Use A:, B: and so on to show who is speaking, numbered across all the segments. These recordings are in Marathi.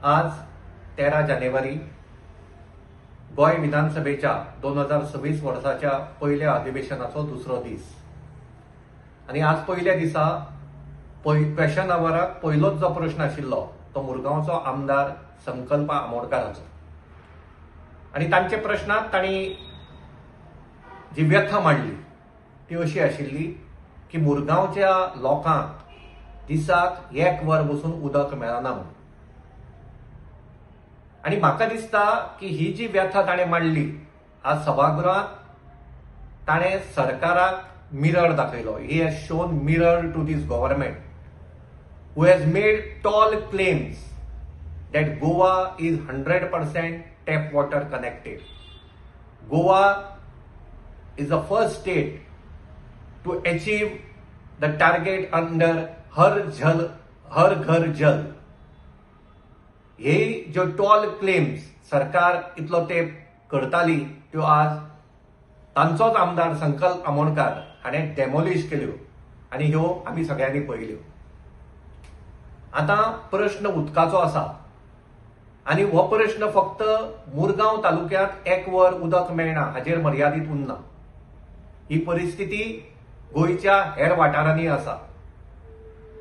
A: आज 13 जानेवारी गोय विधानसभेच्या 2026 वर्साच्या पहिल्या अधिवेशनाचो दुसरो दीस आणि आज पहिल्या दिसा क्वेश्चन आवराक पहिलोच जो प्रश्न आशिल्लो तो मुरगांवचो आमदार संकल्प आमोणकाराचो आणि तांचे प्रश्नात तांणी जी व्यथा मांडली ती अशी आशिल्ली की मुरगांवच्या लोकांक दिसाक 1 वर बसून उदक मेळना म्हणून. आणि म्हाका दिसता की ही जी व्यथा ताणें मांडली आज सभागृहात ताणें सरकाराक मिरर दाखयलो. He has shown mirror to this government who has made tall claims that Goa is 100% tap water connected. Goa is the first state to achieve the target under Har Ghar Jal. हे जो टॉल क्लेम्स सरकार इतलो ते करताली त्यो आज तांचोच आमदार संकल्प आमोणकार हाणें डेमोलिश केल्यो आनी ह्यो आमी सगळ्यांनी पळयल्यो. आता प्रश्न उदकाचो आसा आणि हो प्रश्न फक्त मुरगांव तालुक्यात 1 वर उदक मेळना हाजेर मर्यादित उरना. ही परिस्थिती गोंयच्या हेर वाठारांनी आसा.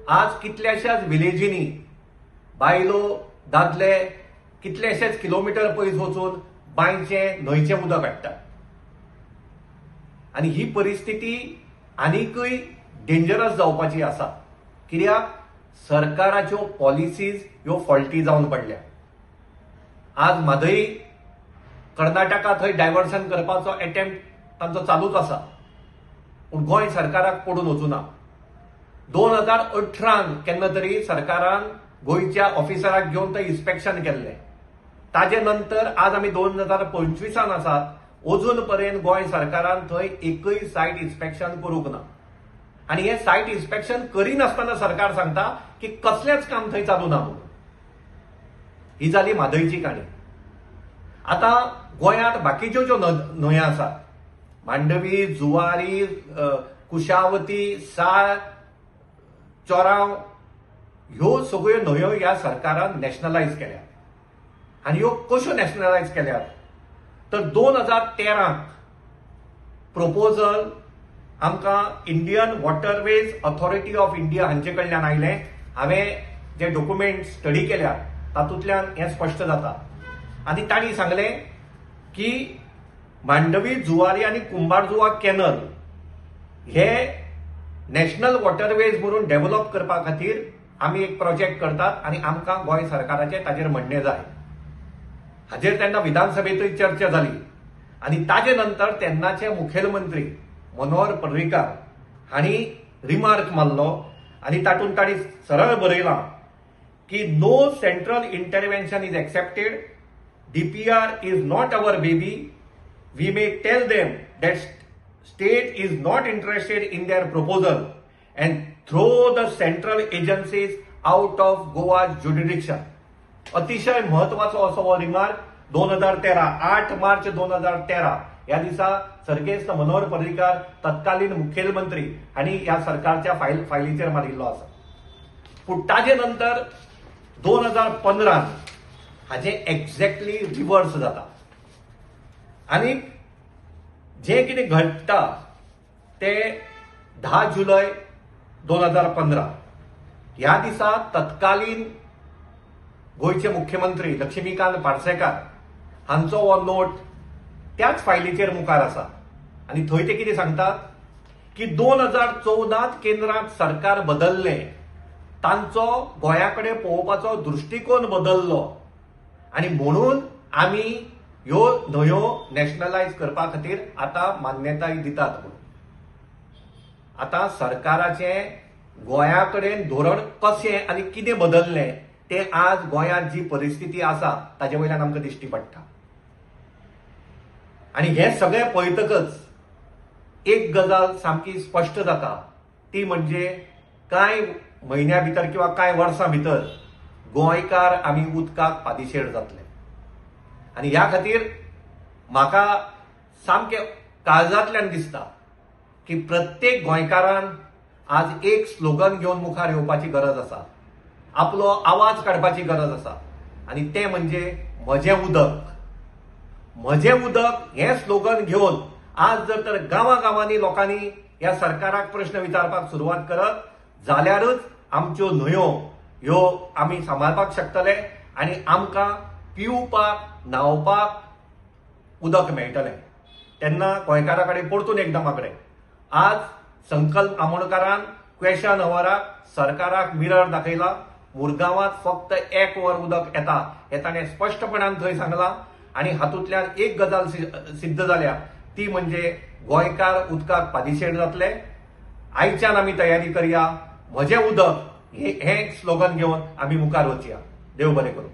A: आज कितल्याशाच विलेजींनी बायलो दादले कितलेशेच किलोमीटर पयस वचून बांयचे न्हंयचे उदक हाडटात आणि ही परिस्थिती आनीकय डेंजरस जावपाची आसा. कित्याक सरकाराच्यो पॉलिसीज ह्यो फॉल्टी जावन पडल्या. आज म्हादई कर्नाटका थंय डायव्हर्शन करपाचो अटेम्प्ट तांचो चालूच आसा पूण गोंय सरकाराक पडून वचूना. 2018 केन्ना तरी सरकारान गोंयच्या ऑफिसराक घेवन थंय इन्स्पेक्शन केल्लें. ताजे नंतर आज आमी 2025 आसात. अजून पर्यंत गोंय सरकारान थंय एकय सायट इन्स्पेक्शन करूंक ना आणि हे सायट इन्स्पेक्शन करिनासतना सरकार सांगता की कसलेंच काम थंय चालू ना म्हणून. ही जाली म्हादईची काणी. आता गोंयांत बाकीच्यो ज्यो न्हंयो आसात मांडवी, जुवारी, कुशावती, साळ, चोराव ह्यो सगळ्यो न्हंयो ह्या सरकारान नॅशनलायज केल्यात. आनी ह्यो कश्यो नॅशनलायज केल्यात तर 2013 प्रपोजल आमकां Indian waterways authority of India हांचे कडल्यान आयलें. हांवें जे डॉक्युमेंट स्टडी केल्यात तातूंतल्यान हें स्पश्ट जाता आनी तांणी सांगलें की मांडवी, जुवारी आनी कुंभारजुवा कॅनल हे नॅशनल वॉटरवेज म्हणून डेव्हलप करपा खातीर आमी एक प्रोजेक्ट करतात आनी आमकां गोंय सरकाराचें ताजेर म्हणणें जाय. हाजेर तेन्ना विधानसभेंतूय चर्चा जाली आनी ताजे नंतर तेन्नाचे मुखेलमंत्री मनोहर पर्रीकार हांणी रिमार्क मारलो आनी तातूंत तांणी सरळ बरयलां की no central intervention is accepted. DPR is not our baby. We may tell them that state is not interested in their proposal and throw the central agencies out of Goa's jurisdiction. अतिशय महत्वाचो असो हो रिमार्क 2013 8 मार्च 2013 या दिसा सर्गेस्त मनोहर पर्रीकार तत्कालीन मुखेलमंत्री हांणी ह्या सरकारच्या फायलीचेर मारिल्लो आसा. पूण ताजे नंतर 2015 हाजे एक्झॅक्टली रिवर्स जाता आणि जे कितें घडटा ते 10 जुलय 2015 ह्या दिसा तत्कालीन गोंयचे मुख्यमंत्री लक्ष्मीकांत पार्सेकार हांचो हो नोट त्याच फायलीचेर मुखार आसा आणि थंय ते कितें सांगतात की 2014 केंद्रांत सरकार बदल्लें तांचो गोंयाकडे पळोवपाचो दृष्टिकोन बदल्लो आणि म्हणून आमी ह्यो न्हंयो नॅशनलायज करपा खातीर आता मान्यताय दितात म्हणून. आता सरकाराचें गोंया कडेन धोरण कशें आनी कितें बदल्लें तें आज गोंयांत जी परिस्थिती आसा ताजे वयल्यान आमकां दिश्टी पडटा. आनी हें सगळें पळयतकच एक गजाल सामकी स्पश्ट जाता ती म्हणजे कांय म्हयन्या भितर किंवा कांय वर्सां भितर गोंयकार आमी उदकाक पादेशीर जातले. आनी ह्या खातीर म्हाका सामकें काळजांतल्यान दिसता की प्रत्येक गोंयकारान आज एक स्लोगन घेवन मुखार येवपाची गरज आसा. आपलो आवाज काडपाची गरज आसा आणि ते म्हणजे म्हजें उदक. म्हजें उदक हें स्लोगन घेवन आज जर तर गांवांनी लोकांनी ह्या सरकाराक प्रश्न विचारपाक सुरवात करत जाल्यारच आमच्यो न्हंयो ह्यो आमी सांबाळपाक शकतले आनी आमकां पिवपाक न्हांवपाक उदक मेळटलें. तेन्ना गोंयकारा कडेन परतून एकदां मागणें, आज संकल्प आमोणकारान क्वेशन अवराक सरकाराक मिरर दाखयला. मुरगांवांत फक्त 1 वर उदक येता हें ताणें स्पश्टपणान थंय सांगलां आनी हातूंतल्यान एक गजाल सिद्ध जाल्या, ती म्हणजे गोंयकार उदकाक पादिशेर जातले. आयच्यान आमी तयारी करया. म्हजें उदक हें स्लोगन घेवन आमी मुखार वचया. देव बरें करूं.